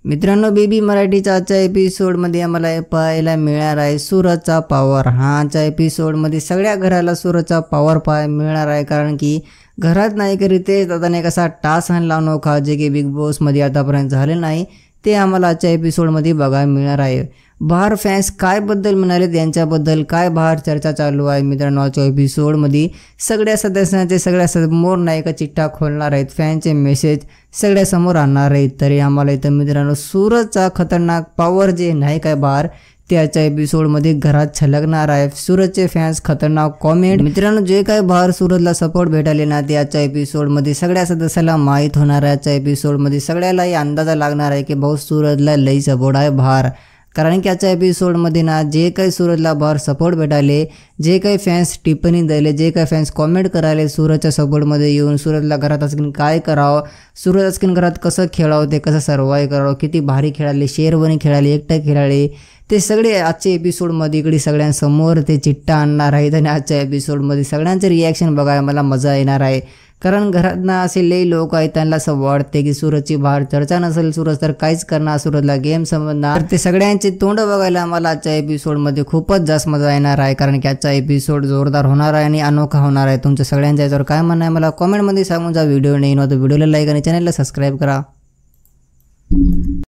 मित्रांनो, बेबी मराठीच्या आजच्या एपिसोडमध्ये आम्हाला पाहायला मिळणार आहे सूरजचा पॉवर। आजच्या एपिसोडमध्ये सगळ्या घराला सूरजचा पॉवर पाहायला मिळणार आहे, कारण की घरात नाही की रितेश दादाने कसा टास्क आणला अनोखा जे की बिग बॉसमध्ये आतापर्यंत झाले नाही, ते आम्हाला आजच्या एपिसोडमध्ये बघायला मिळणार आहे। बाहर फॅन्स काय बद्दल म्हणाले, त्यांच्याबद्दल काय बाहर चर्चा चालू आहे मित्रांनो, आजच्या एपिसोडमध्ये सगळ्या सदस्यांचे सगळ्या समोर नायका चिठ्ठा खोलणार आहेत, फॅनचे मेसेज सगळ्या समोर आणणार आहेत। तरी आम्हाला इथं मित्रांनो सूरजचा खतरनाक पॉवर जे नाही काय बाहर ते आजच्या एपिसोडमध्ये घरात छलकणार आहे। सूरजचे फॅन्स खतरनाक कॉमेंट मित्रांनो, जे काय बाहर सूरजला सपोर्ट भेटाले ना ते आजच्या एपिसोडमध्ये सगळ्या सदस्याला माहीत होणार आहे। आजच्या एपिसोडमध्ये सगळ्यालाही अंदाजा लागणार आहे की भाऊ सूरजला लई सपोर्ट आहे बाहर, कारण की आजच्या एपिसोडमध्ये ना जे काही सूरजला बाहर सपोर्ट भेटाले, जे काही फॅन्स टिप्पणी दिले, जे काही फॅन्स कॉमेंट करायले सूरजच्या सपोर्टमध्ये येऊन सूरजला घरात असकीन काय करावं, सूरज असकीन घरात कसं खेळावं, ते कसं सर्वाईव्ह करावं, किती भारी खेळाले, शेरवणी खेळाले, एकटं खेळाले, ते सगळे आजच्या एपिसोडमध्ये इकडे सगळ्यांसमोर ते चिठ्ठा आणणार आहेत। आणि आजच्या एपिसोडमध्ये सगळ्यांचे रिॲक्शन बघायला मला मजा येणार आहे, कारण घरात ना असे लई लोक आहेत त्यांना असं वाटते की सूरजची बाहेर चर्चा नसेल, सूरज तर काहीच करणार, सूरजला गेम समजणार, ते सगळ्यांचे तोंड बघायला मला आजच्या एपिसोडमध्ये खूपच जास्त मजा येणार आहे, कारण की आजचा एपिसोड जोरदार होणार आहे आणि अनोखा होणार आहे। तुमच्या सगळ्यांच्या याच्यावर काय म्हणणं आहे मला कॉमेंटमध्ये सांगून जा। व्हिडिओ नाही नव्हतं व्हिडिओला लाईक आणि चॅनलला सबस्क्राईब करा।